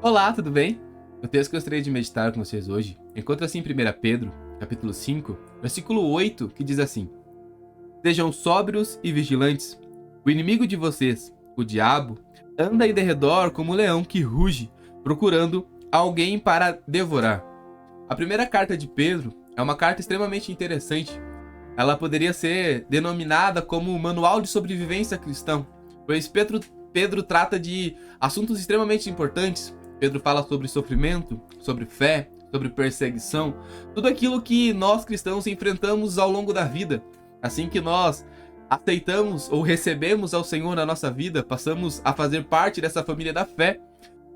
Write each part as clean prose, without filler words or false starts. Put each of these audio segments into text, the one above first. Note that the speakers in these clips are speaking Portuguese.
Olá, tudo bem? O texto que eu gostaria de meditar com vocês hoje encontra-se em 1 Pedro, capítulo 5, versículo 8, que diz assim: Sejam sóbrios e vigilantes. O inimigo de vocês, o diabo, anda em derredor como um leão que ruge, procurando alguém para devorar. A primeira carta de Pedro é uma carta extremamente interessante. Ela poderia ser denominada como manual de sobrevivência cristão, pois Pedro trata de assuntos extremamente importantes. Pedro fala sobre sofrimento, sobre fé, sobre perseguição, tudo aquilo que nós cristãos enfrentamos ao longo da vida. Assim que nós aceitamos ou recebemos ao Senhor na nossa vida, passamos a fazer parte dessa família da fé.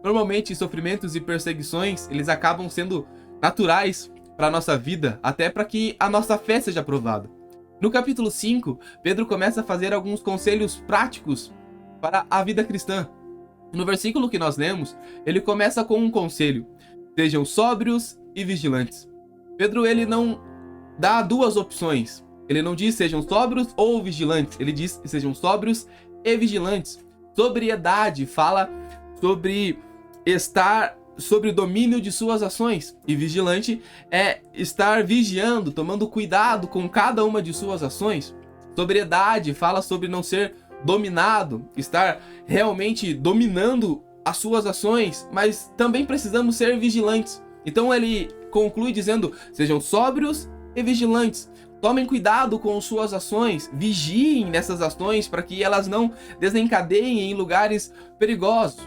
Normalmente, sofrimentos e perseguições, eles acabam sendo naturais para a nossa vida, até para que a nossa fé seja aprovada. No capítulo 5, Pedro começa a fazer alguns conselhos práticos para a vida cristã. No versículo que nós lemos, ele começa com um conselho: sejam sóbrios e vigilantes. Pedro, ele não dá duas opções. Ele não diz sejam sóbrios ou vigilantes. Ele diz sejam sóbrios e vigilantes. Sobriedade fala sobre estar sobre o domínio de suas ações. E vigilante é estar vigiando, tomando cuidado com cada uma de suas ações. Sobriedade fala sobre não ser dominado, estar realmente dominando as suas ações, mas também precisamos ser vigilantes. Então ele conclui dizendo: sejam sóbrios e vigilantes. Tomem cuidado com suas ações, vigiem nessas ações para que elas não desencadeiem em lugares perigosos.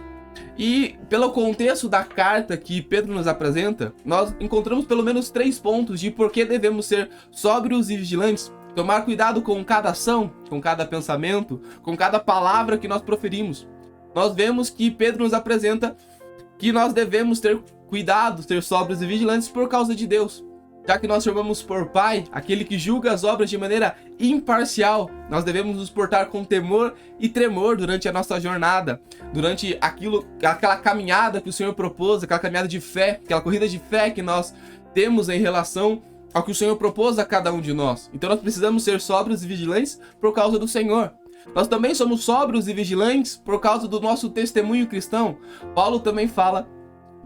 E pelo contexto da carta que Pedro nos apresenta, nós encontramos pelo menos 3 pontos de por que devemos ser sóbrios e vigilantes. Tomar cuidado com cada ação, com cada pensamento, com cada palavra que nós proferimos. Nós vemos que Pedro nos apresenta que nós devemos ter cuidado, ser sóbrios e vigilantes por causa de Deus. Já que nós chamamos por Pai, aquele que julga as obras de maneira imparcial, nós devemos nos portar com temor e tremor durante a nossa jornada, durante aquela caminhada que o Senhor propôs, aquela caminhada de fé, aquela corrida de fé que nós temos em relação ao que o Senhor propôs a cada um de nós. Então nós precisamos ser sóbrios e vigilantes por causa do Senhor. Nós também somos sóbrios e vigilantes por causa do nosso testemunho cristão. Paulo também fala,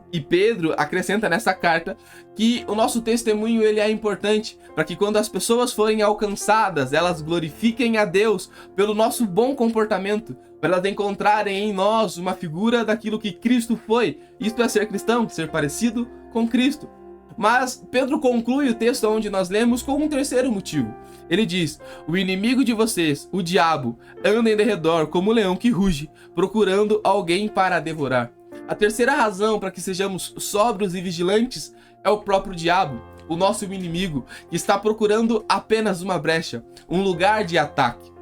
e Pedro acrescenta nessa carta, que o nosso testemunho ele é importante para que quando as pessoas forem alcançadas, elas glorifiquem a Deus pelo nosso bom comportamento, para elas encontrarem em nós uma figura daquilo que Cristo foi. Isto é ser cristão, ser parecido com Cristo. Mas Pedro conclui o texto onde nós lemos com um terceiro motivo. Ele diz: o inimigo de vocês, o diabo, anda em derredor como um leão que ruge, procurando alguém para devorar. A terceira razão para que sejamos sóbrios e vigilantes é o próprio diabo, o nosso inimigo, que está procurando apenas uma brecha, um lugar de ataque.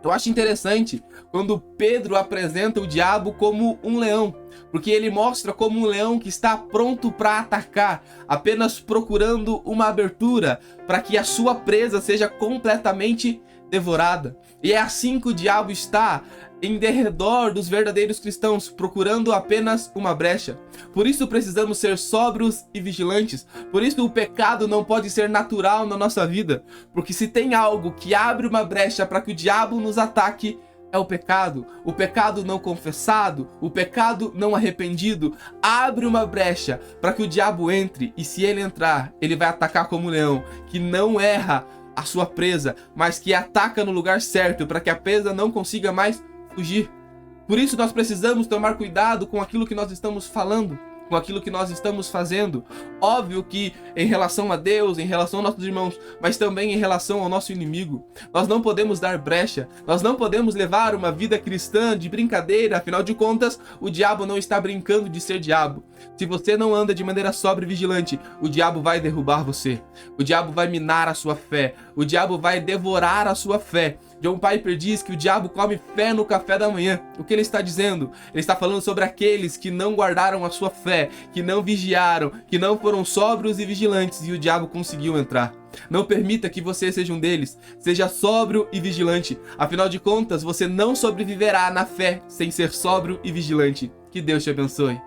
Eu acho interessante quando Pedro apresenta o diabo como um leão, porque ele mostra como um leão que está pronto para atacar, apenas procurando uma abertura para que a sua presa seja completamente devorada. E é assim que o diabo está em derredor dos verdadeiros cristãos, procurando apenas uma brecha. Por isso precisamos ser sóbrios e vigilantes. Por isso o pecado não pode ser natural na nossa vida, porque se tem algo que abre uma brecha para que o diabo nos ataque, é o pecado não confessado, o pecado não arrependido, abre uma brecha para que o diabo entre, e se ele entrar, ele vai atacar como um leão, que não erra a sua presa, mas que ataca no lugar certo, para que a presa não consiga mais fugir. Por isso nós precisamos tomar cuidado com aquilo que nós estamos falando, com aquilo que nós estamos fazendo. Óbvio que em relação a Deus, em relação aos nossos irmãos, mas também em relação ao nosso inimigo. Nós não podemos dar brecha, nós não podemos levar uma vida cristã de brincadeira, afinal de contas, o diabo não está brincando de ser diabo. Se você não anda de maneira sóbria e vigilante, o diabo vai derrubar você. O diabo vai minar a sua fé. O diabo vai devorar a sua fé. John Piper diz que o diabo come fé no café da manhã. O que ele está dizendo? Ele está falando sobre aqueles que não guardaram a sua fé, que não vigiaram, que não foram sóbrios e vigilantes, e o diabo conseguiu entrar. Não permita que você seja um deles. Seja sóbrio e vigilante. Afinal de contas, você não sobreviverá na fé sem ser sóbrio e vigilante. Que Deus te abençoe.